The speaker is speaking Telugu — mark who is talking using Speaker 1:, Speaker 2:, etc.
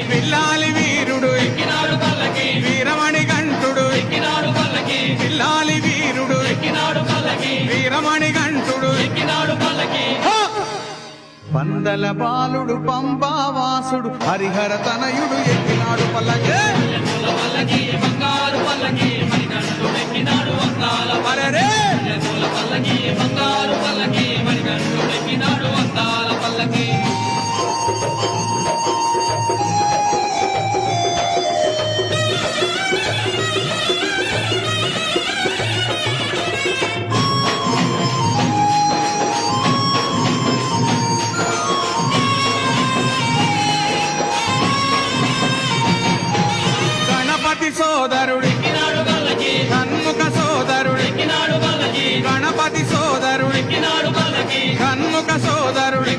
Speaker 1: పిల్లాలి వీరుడు వీరమణి గంటుడు పిల్లాలి వీరుడు వీరమణి గంటుడు పందల బాలుడు పంబావాసుడు హరిహర తనయుడు ఎక్కినాడు పల్లకి అరెరే సోదరుడి కన్ముఖ సోదరుడి గణపతి సోదరుడి కన్ముఖ సోదరుడి